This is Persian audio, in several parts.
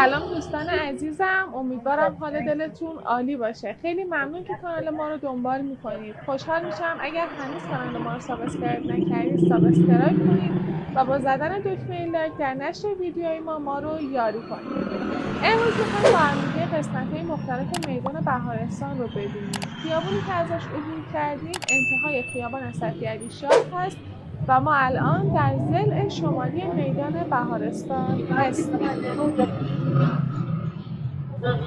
سلام دوستان عزیزم، امیدوارم حال دلتون عالی باشه. خیلی ممنون که کانال ما رو دنبال میکنید. خوشحال میشم اگر هنوز کانال ما رو سابسکرایب نکردید سابسکرایب کنید و با زدن دکمه لایک در نشر ویدیوهای ما رو یاری کنید. امروز میخوایم با همدیگه قسمت‌های مختلف میدان بهارستان رو ببینیم. خیابونی که ازش عبور کردیم انتهای خیابان صفیعلی شاه هست و ما الان در ضلع شمالی میدان بهارستان هستیم.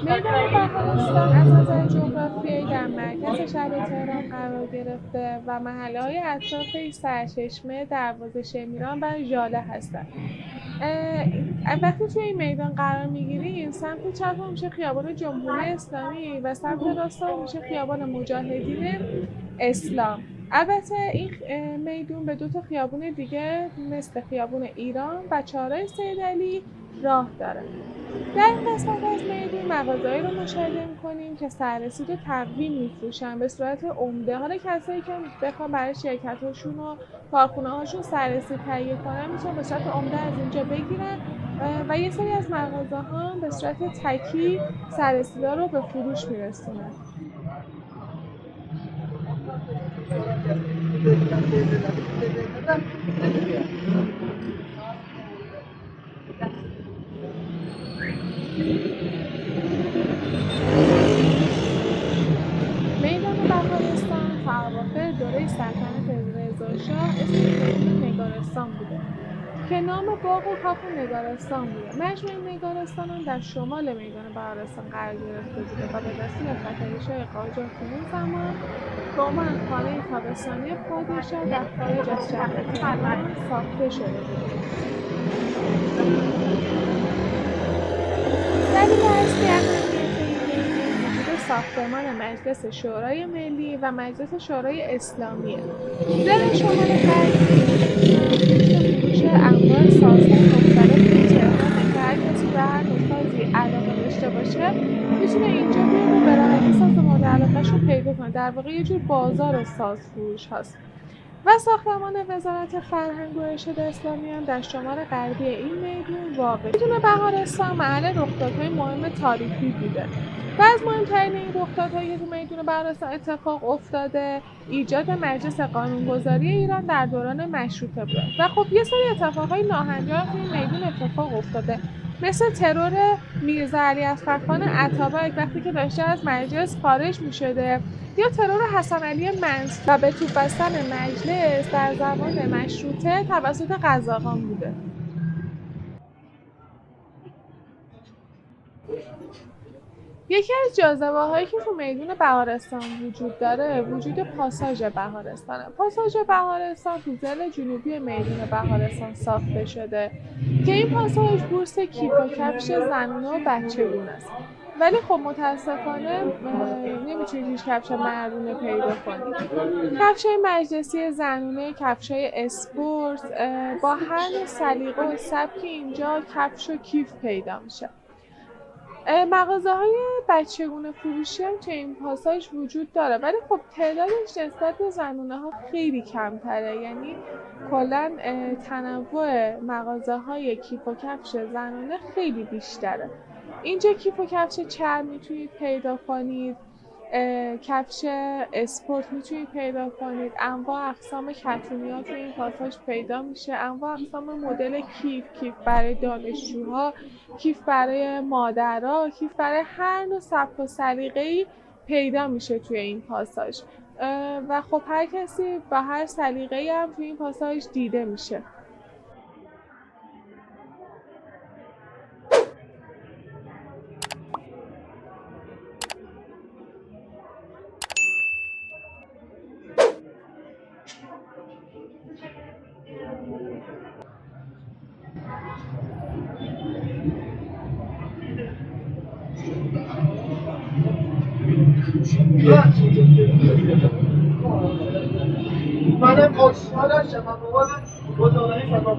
میدان بهارستان از نظر جغرافیایی در مرکز شهر تهران قرار گرفته و محله‌های اطرافش سرچشمه، دروازه شمیران و ژاله هستند. وقتی توی این میدان قرار میگیریم سمت چپ میشه خیابان جمهوری اسلامی و سمت راست میشه خیابان مجاهدین اسلام. البته این میدون به 2 تا خیابون دیگه مثل خیابون ایران و چهارراه سید علی راه داره. در این قسمت از میدون مغازه‌ای رو مشاهده می‌کنیم که سررسید و تقویم می‌فروشن به صورت عمده. حالا کسایی که بخوام برای شرکت‌هاشون و کارخونه‌هاشون سررسید تهیه کنن میتونن به صورت عمده از اینجا بگیرن و یه سری از مغازه‌ها به صورت تکی سررسیدها رو به فروش می‌رسونن. میدان بهارستان تا اواخر دوره سلطنت رضاشاه اسمش میدون نگارستان بوده که نام باغ و کاخ نگارستان بوده. مجموعه نگارستان در شمال میدان بهارستان قرار گرفته بوده و به دستور فتحعلی‌شاه قاجار تو اون زمان به عنوان خانه تابستانی پادشاه در خارج از شهر تهران ساخته شده بود. دلیل اصلی ساختمان مجلس شورای ملی و مجلس شورای اسلامیه. ضلع شمال غربی فروش انواع سازهای مختلف تهرانه که هر کسی به هر نوع سازی علاقه داشته باشه میتونه اینجا بیاد و به راحتی ساز مورد علاقه‌شو پیدا کنه. در واقع یه جور بازار ساز فروش هست. و ساختمان وزارت فرهنگ و ارشاد اسلامی هم در شمال غربی این میدون واقع. میدون بهارستان محل رخدادهای مهم تاریخی بوده و از مهمترین این رخدادهایی که تو میدون بهارستان اتفاق افتاده ایجاد مجلس قانونگذاری ایران در دوران مشروطه بوده و خب یه سری اتفاقای ناهنجار تو این میدون اتفاق افتاده، مثل ترور میرزا علی اصغرخان اتابک وقتی که داشته از مجلس خارج می‌شده، یا ترور حسن علی منصور و به توپ بستن مجلس در زمان مشروطه توسط قزاقان بوده. یکی از جاذبه‌هایی که تو میدون بهارستان وجود داره وجود پاساژ بهارستانه. پاساژ بهارستان تو ضلع جنوبی میدون بهارستان ساخته شده که این پاساژ بورس کیف و کفش زنونه و بچگونه است. ولی خب متاسفانه نمیتونید هیچ کفش مردونه پیدا کنید. کفشای مجلسی زنونه، کفشای اسپورت با هر نوع سلیقه و سبکی اینجا کفش و کیف پیدا میشه. مغازه‌های بچگونه فروشی هم توی این پاساژ وجود داره ولی خب تعدادش نسبت به زنونه‌ها خیلی کمتره، یعنی کلاً تنوع مغازه‌های کیف و کفش زنونه خیلی بیشتره. اینجا کیف و کفش چرم میتونید پیدا کنید، کفش اسپورت میتونید پیدا کنید، انواع اقسام کتونی‌ها توی این پاساژ پیدا میشه، انواع اقسام مدل کیف برای دانشجوها، کیف برای مادرها، کیف برای هر نوع سبک و سلیقه‌ای پیدا میشه توی این پاساژ و خب هر کسی با هر سلیقه‌ای هم توی این پاساژ دیده میشه. منم آشنا نشم من بابانم با دانایی فضا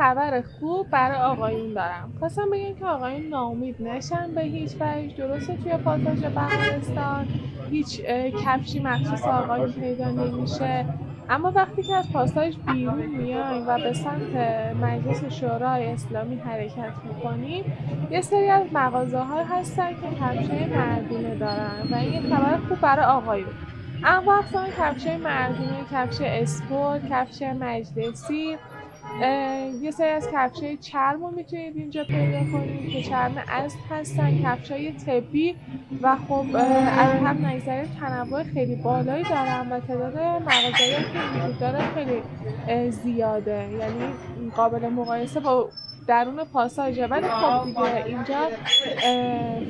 خبر خوب برای آقایون دارم. خواستم بگم که آقایون ناامید نشن به هیچ وجه. درسته توی پاساژ بهارستان هیچ کفشی مخصوص آقایون پیدا نمیشه، اما وقتی که از پاساژ بیرون میایم و به سمت مجلس شورای اسلامی حرکت میکنیم، یه سری از مغازه‌ها هستن که کفشای مردونه دارن و این یه خبر خوب برای آقایون. انواع اقسام کفشای مردونه، کفش اسپورت، کفش مجلسی، یه سری از کفشای چرم رو میتونید اینجا پیدا کنید که چرم اسب هستن، کفشای طبی و خب از هم نگذریم تنوع خیلی بالایی دارن و تعداد مغازه‌ای که وجود داره خیلی زیاده، یعنی قابل مقایسه با درون پاساژه. ولی خب دیگه اینجا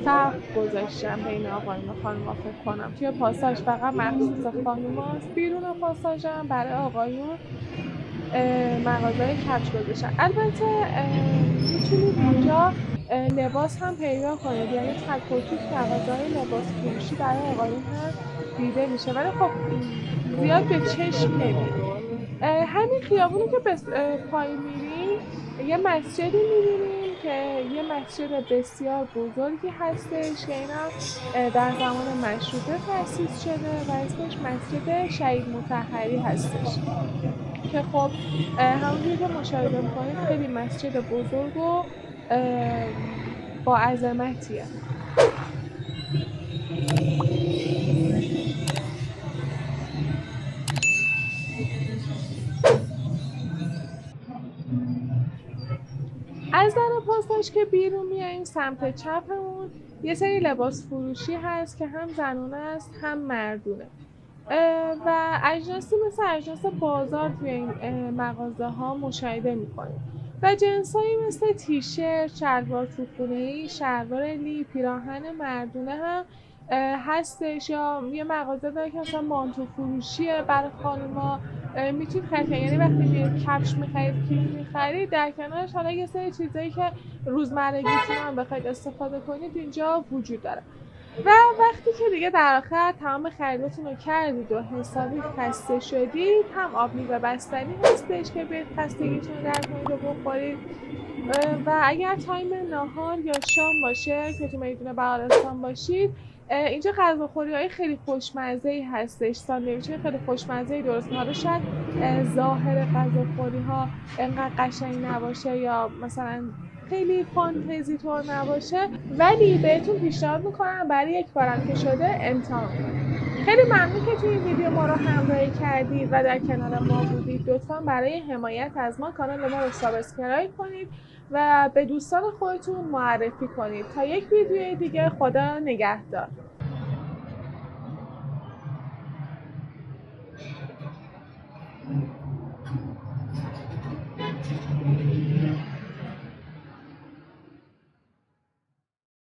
فرق گذاشتم بین آقایون و خانوما. فکر کنم توی پاساژ فقط مخصوص خانوماست، بیرون پاساژ هم برای آقایون مغازه کفش گذاشتن. البته میتونید اینجا لباس هم پیدا کنید، یعنی تک و توک مغازه‌های لباس فروشی برای آقایون هم دیده میشه، ولی خب زیاد به چشم نمیاد. همین خیابونی که به پای میریم یه مسجدی میبینیم که یه مسجد بسیار بزرگی هستش که اینا در زمان مشروطه تأسیس شده و اسمش مسجد شهید مطهری هستش که خب همونجوری که مشاهده میکنید خیلی مسجد بزرگ و با عظمتیه. از در پاساژ که بیرون میاییم سمت چپمون یه سری لباس فروشی هست که هم زنونه است هم مردونه و اجناسی مثل اجناس بازار توی این مغازه ها مشاهده میکنیم و جنسایی مثل تیشرت، شلوار توپونه‌ای، شلوار لی، پیراهن مردونه هم هستش. یا یه مغازه داره که مثلا مانتو فروشیه برای خانوما، میتونید خرید، یعنی وقتی میرید کفش میخرید، کیف میخرید، در کنارش حالا یه سری چیزایی که روزمرگیتون هم بخواید استفاده کنید اینجا وجود داره. و وقتی که دیگه در آخر تمام خریداتون رو کردید و حسابی خسته شدید، هم آبمیوه و بستنی هستش که برید خستگیتون رو در کنید و بخورید. و اگر تایم ناهار یا شام باشه که تو میدون بهارستان باشید، اینجا غذاخوری‌های خیلی خوشمزه‌ای هستش، ساندویچ‌های خیلی خوشمزه‌ای درست می‌کنه. شاید ظاهر غذاخوری‌ها انقدر قشنگ نباشه یا مثلا خیلی فانتزی طور نباشه، ولی بهتون پیشنهاد میکنم برای یک بارم که شده امتحان کنید. خیلی ممنون که توی این ویدیو ما رو همراهی کردید و در کنار ما بودید. لطفاً برای حمایت از ما کانال ما رو سابسکرایب کنید و به دوستان خودتون معرفی کنید. تا یک ویدیو دیگه، خدا نگهدار.